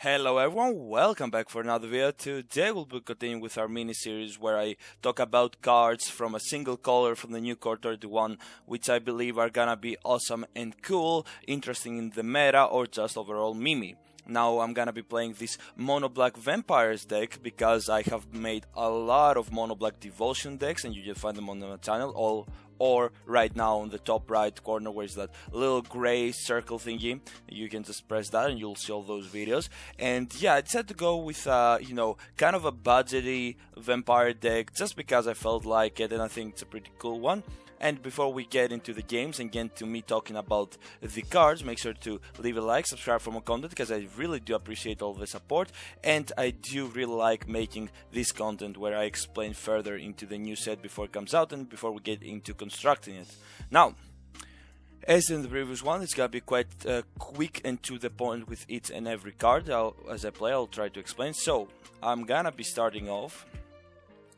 Hello everyone, welcome back for another video. Today we'll be continuing with our mini-series where I talk about cards from a single color from the new Core 31, which I believe are gonna be awesome and cool, interesting in the meta or just overall mimi. Now I'm gonna be playing this mono black vampires deck because I have made a lot of mono black devotion decks and you can find them on the channel or right now on the top right corner where is that little gray circle thingy. You can just press that and you'll see all those videos. And yeah, I decided to go with kind of a budgety vampire deck just because I felt like it and I think it's a pretty cool one. And before we get into the games and get to me talking about the cards, make sure to leave a like, subscribe for more content, because I really do appreciate all the support. And I do really like making this content where I explain further into the new set before it comes out and before we get into constructing it. Now, as in the previous one, it's gonna be quite quick and to the point with each and every card. As I play, I'll try to explain. So, I'm gonna be starting off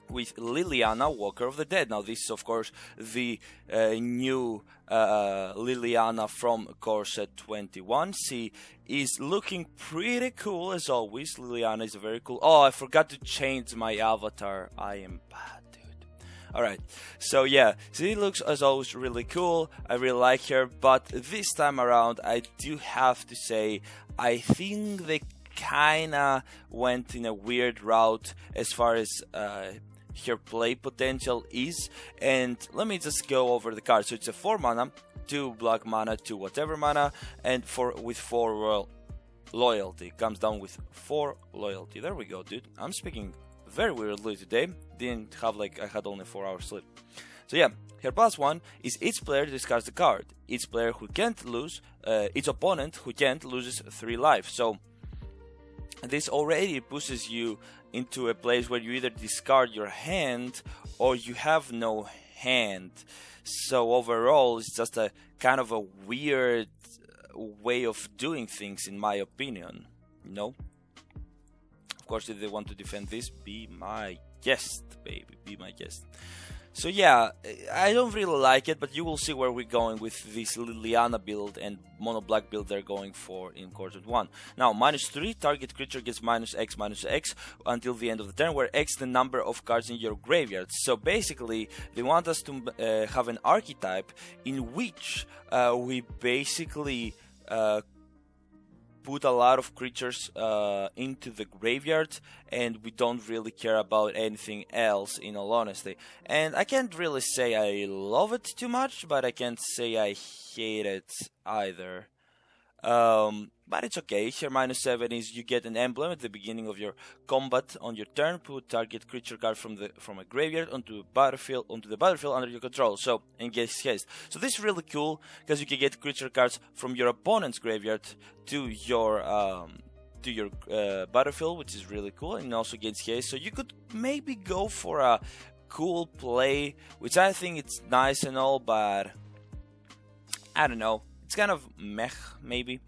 with Liliana, Walker of the Dead. Now this is of course the new Liliana from Core Set 21. She is looking pretty cool as always. Liliana is a very cool... Oh, I forgot to change my avatar. I am bad, dude. Alright, so yeah, she looks as always really cool. I really like her, but this time around I do have to say I think they kinda went in a weird route as far as her play potential is. And let me just go over the card. So it's a 4 mana, 2 black mana, 2 whatever mana, and with 4 loyalty. Comes down with 4 loyalty. There we go, dude. I'm speaking very weirdly today. Didn't have I had only 4 hours sleep. So yeah, her plus 1 is each player discards the card. Each player who can't lose, each opponent who can't loses 3 life. So this already pushes you into a place where you either discard your hand or you have no hand. So overall, it's just a kind of a weird way of doing things, in my opinion. No? Of course, if they want to defend this, be my guest, baby. Be my guest. So yeah, I don't really like it, but you will see where we're going with this Liliana build and mono black build they're going for in Core 1. Now, -3, target creature gets -X until the end of the turn, where X the number of cards in your graveyard. So basically, they want us to have an archetype in which we basically put a lot of creatures into the graveyard, and we don't really care about anything else, in all honesty. And I can't really say I love it too much, but I can't say I hate it either. But it's okay. Here -7 is you get an emblem at the beginning of your combat on your turn. Put target creature card from a graveyard onto the battlefield under your control. So engage haste. So this is really cool because you can get creature cards from your opponent's graveyard to your battlefield, which is really cool, and also gains haste. So you could maybe go for a cool play, which I think it's nice and all, but I don't know. It's kind of meh, maybe.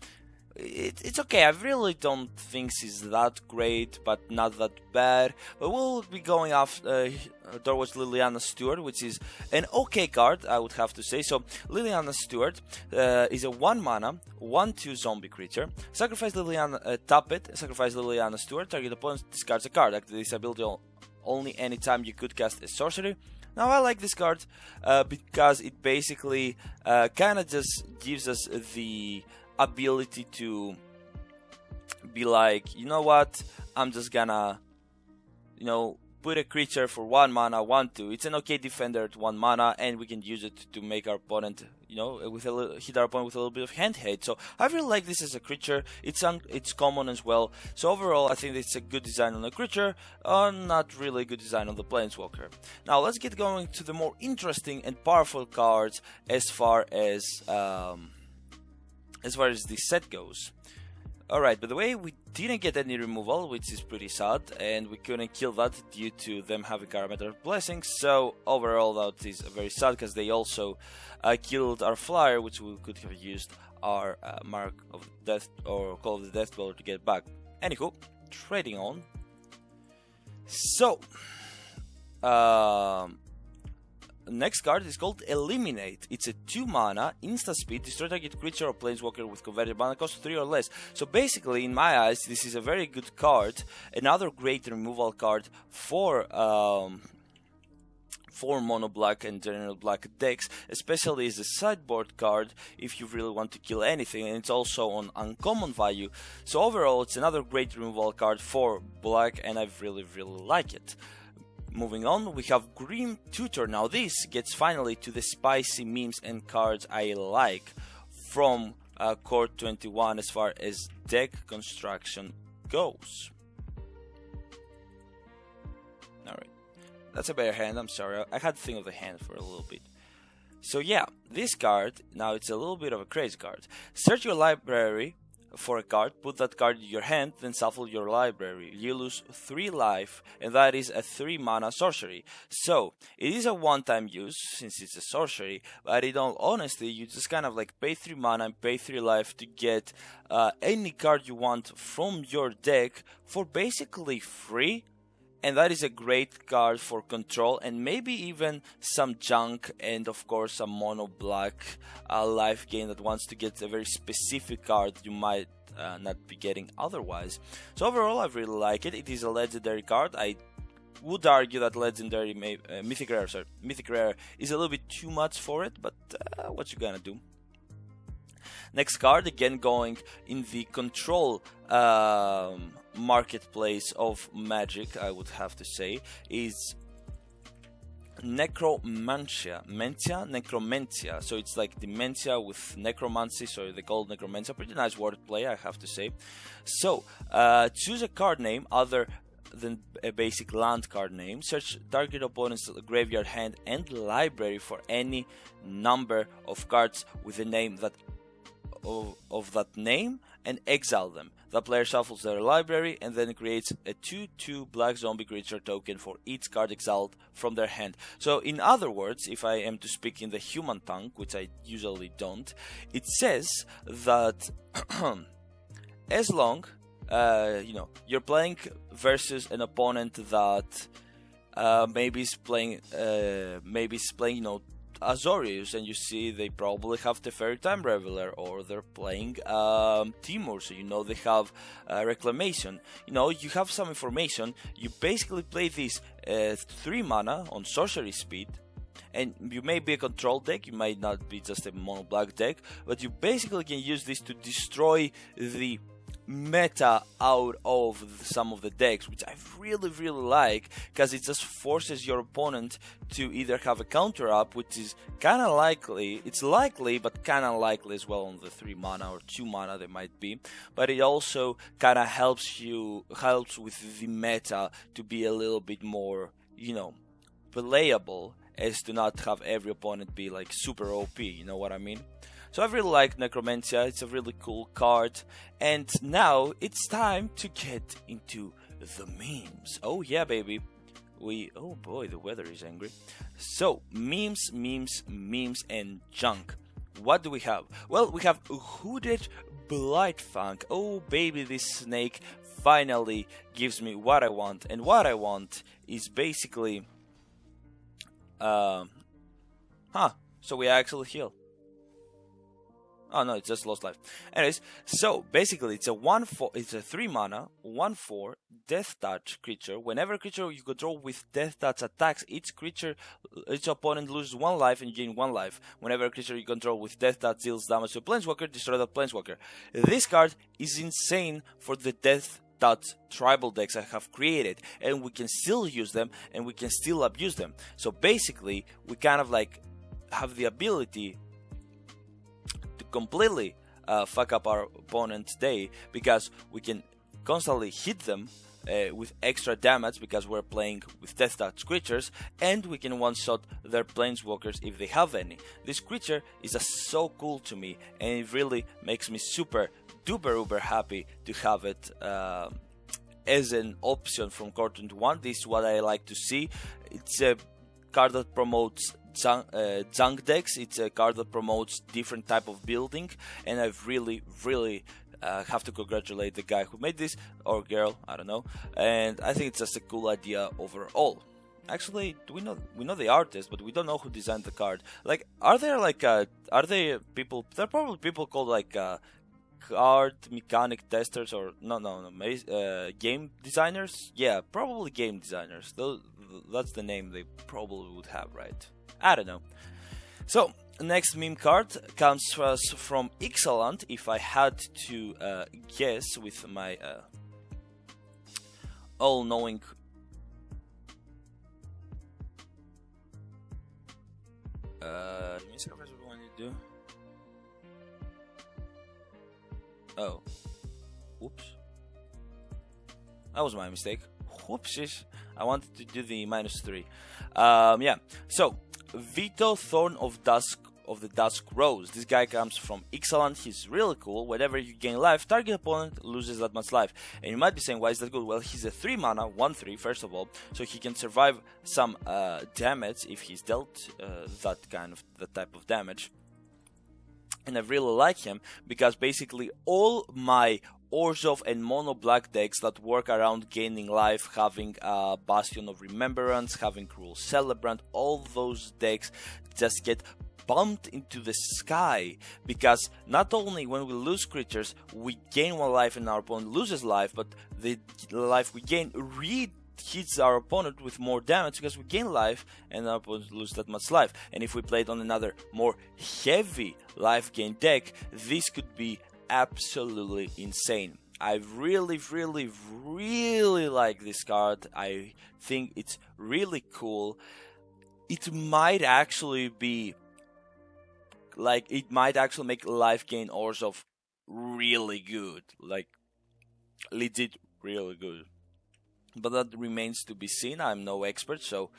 It's okay. I really don't think she's that great, but not that bad. But we'll be going off towards Liliana Steward, which is an okay card, I would have to say. So Liliana Steward is a 1 mana, 1/2 zombie creature. Sacrifice Liliana, tap it. Sacrifice Liliana Steward. Target opponent discards a card. Activate this ability only anytime you could cast a sorcery. Now I like this card because it basically kind of just gives us the ability to be like, you know what, I'm just gonna, put a creature for 1 mana, 1/2. It's an okay defender at 1 mana, and we can use it to make our opponent, hit our opponent with a little bit of hand hate. So I really like this as a creature. It's common as well. So overall, I think it's a good design on the creature, not really a good design on the planeswalker. Now let's get going to the more interesting and powerful cards as far as the set goes. Alright, by the way, we didn't get any removal, which is pretty sad, and we couldn't kill that due to them having Aramator Blessings. So overall, that is very sad because they also killed our flyer, which we could have used our Mark of Death or Call of the Death Dweller to get back. Anywho, trading on. So next card is called Eliminate. It's a 2 mana, instant speed, destroy target creature or planeswalker with converted mana cost 3 or less. So basically, in my eyes, this is a very good card. Another great removal card for mono black and general black decks, especially as a sideboard card if you really want to kill anything, and it's also on uncommon value. So overall, it's another great removal card for black, and I really like it. Moving on, we have Grim Tutor. Now this gets finally to the spicy memes and cards I like from Court 21 as far as deck construction goes. Alright, that's a better hand, I'm sorry, I had to think of the hand for a little bit. So yeah, this card, now it's a little bit of a crazy card. Search your library for a card, put that card in your hand, then shuffle your library. You lose 3 life, and that is a 3 mana sorcery. So it is a one-time use since it's a sorcery, but in all honesty, you just kind of like pay 3 mana and pay 3 life to get any card you want from your deck for basically free. And that is a great card for control and maybe even some Jank and of course some mono black life gain that wants to get a very specific card you might not be getting otherwise. So overall, I really like it. It is a legendary card. I would argue that legendary mythic rare is a little bit too much for it, but what you gonna do? Next card, again going in the control marketplace of Magic, I would have to say, is Necromantia. Necromantia. So it's like dementia with necromancy, so they call it necromantia. Pretty nice wordplay, I have to say. So choose a card name other than a basic land card name. Search target opponent's graveyard, hand, and library for any number of cards with the name that of that name and exile them. The player shuffles their library and then creates a 2/2 black zombie creature token for each card exiled from their hand. So in other words, if I am to speak in the human tongue, which I usually don't, it says that as long you're playing versus an opponent that maybe is playing Azorius, and you see they probably have Teferi Time Reveler, or they're playing Timur, so you know they have Reclamation. You have some information. You basically play this 3 mana on sorcery speed, and you may be a control deck, you might not be just a mono black deck, but you basically can use this to destroy the meta out of some of the decks, which I really like, because it just forces your opponent to either have a counter up, which is kind of likely, it's likely but kind of likely as well on the 3 mana or 2 mana they might be, but it also kind of helps with the meta to be a little bit more playable, as to not have every opponent be like super OP, you know what I mean? So I really like Necromantia, it's a really cool card. And now it's time to get into the memes. Oh yeah, baby. Oh boy, the weather is angry. So, memes, and junk. What do we have? Well, we have Hooded Blightfang. Oh baby, this snake finally gives me what I want. And what I want is basically... so we actually heal. Oh no, it just lost life. Anyways, so basically it's a 1/4, it's a 3 mana, 1/4 death touch creature. Whenever a creature you control with death touch attacks, each opponent loses 1 life and you gain 1 life. Whenever a creature you control with death touch deals damage to a planeswalker, destroy the planeswalker. This card is insane for the death touch tribal decks I have created, and we can still use them and we can still abuse them. So basically, we kind of like have the ability completely fuck up our opponent's day, because we can constantly hit them with extra damage because we're playing with death touch creatures, and we can one-shot their planeswalkers if they have any. This creature is so cool to me, and it really makes me super duper uber happy to have it as an option from Court 21. This is what I like to see. It's a card that promotes junk decks. It's a card that promotes different type of building, and I really have to congratulate the guy who made this, or girl, I don't know, and I think it's just a cool idea overall. Actually, we know the artist, but we don't know who designed the card. Like, are there like are they people? There are probably people called like card mechanic testers or no game designers. Yeah, probably game designers. That's the name they probably would have, right? I don't know. So next meme card comes from Ixalant. If I had to guess with my all-knowing. Let me see what we want to do. Oh, whoops, that was my mistake. Whoopsies, I wanted to do the -3. Yeah, so Vito Thorn of the Dusk Rose. This guy comes from Ixalant. He's really cool. Whenever you gain life, target opponent loses that much life. And you might be saying, why is that good? Well, he's a 3 mana, 1/3 first of all, so he can survive some damage if he's dealt that type of damage. And I really like him because basically all my Orzhov and mono black decks that work around gaining life, having Bastion of Remembrance, having Cruel Celebrant, all those decks just get bumped into the sky, because not only when we lose creatures we gain 1 life and our opponent loses life, but the life we gain hits our opponent with more damage because we gain life and our opponent loses that much life. And if we played on another more heavy life gain deck, this could be absolutely insane. I really like this card. I think it's really cool. It might actually be like, it might actually make life gain Orzhov really good, like legit really good. But that remains to be seen. I'm no expert, so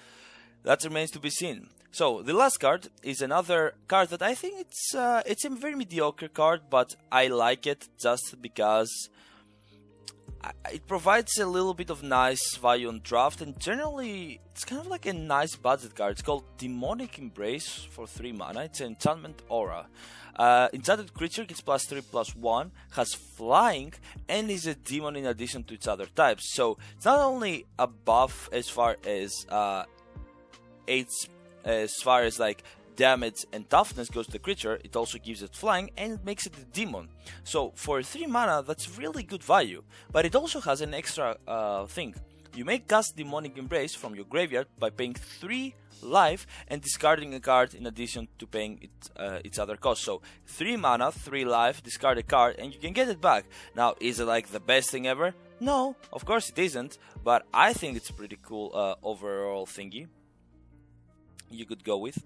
that remains to be seen. So the last card is another card that I think it's a very mediocre card, but I like it just because it provides a little bit of nice value on draft, and generally it's kind of like a nice budget card. It's called Demonic Embrace for 3 mana. It's an enchantment aura. Enchanted creature gets +3/+1, has flying, and is a demon in addition to its other types. So it's not only a buff as far as like damage and toughness goes to the creature, it also gives it flying and it makes it a demon. So for 3 mana, that's really good value. But it also has an extra thing. You may cast Demonic Embrace from your graveyard by paying 3 life and discarding a card in addition to paying its other cost. So 3 mana, 3 life, discard a card and you can get it back. Now, is it like the best thing ever? No, of course it isn't, but I think it's a pretty cool overall thingy you could go with.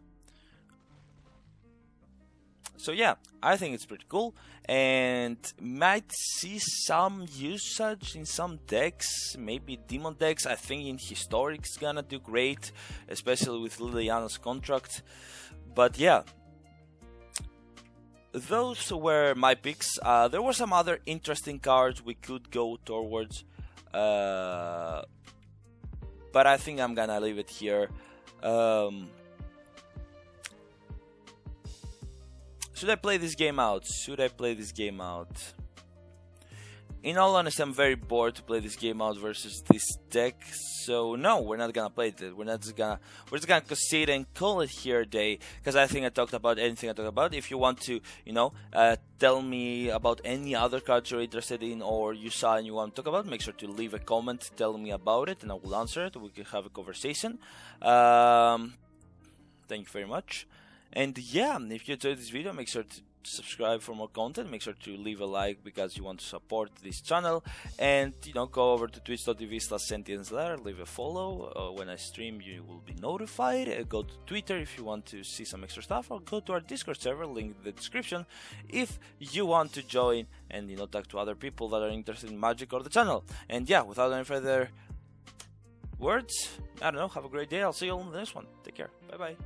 So yeah, I think it's pretty cool and might see some usage in some decks, maybe demon decks. I think in Historic it's gonna do great, especially with Liliana's contract. But yeah, those were my picks. There were some other interesting cards we could go towards, but I think I'm gonna leave it here. Should I play this game out? Should I play this game out? In all honesty, I'm very bored to play this game out versus this deck. So no, we're not gonna play it. We're just gonna concede and call it here a day. Because I think I talked about anything I talked about. If you want to, tell me about any other cards you're interested in or you saw and you want to talk about, make sure to leave a comment, tell me about it, and I will answer it. We can have a conversation. Thank you very much. And yeah, if you enjoyed this video, make sure to subscribe for more content. Make sure to leave a like because you want to support this channel. And go over to twitch.tv/SentiensLair, leave a follow. When I stream, you will be notified. Go to Twitter if you want to see some extra stuff, or go to our Discord server, link in the description, if you want to join and talk to other people that are interested in Magic or the channel. And yeah, without any further words, I don't know, have a great day. I'll see you all in the next one. Take care. Bye bye.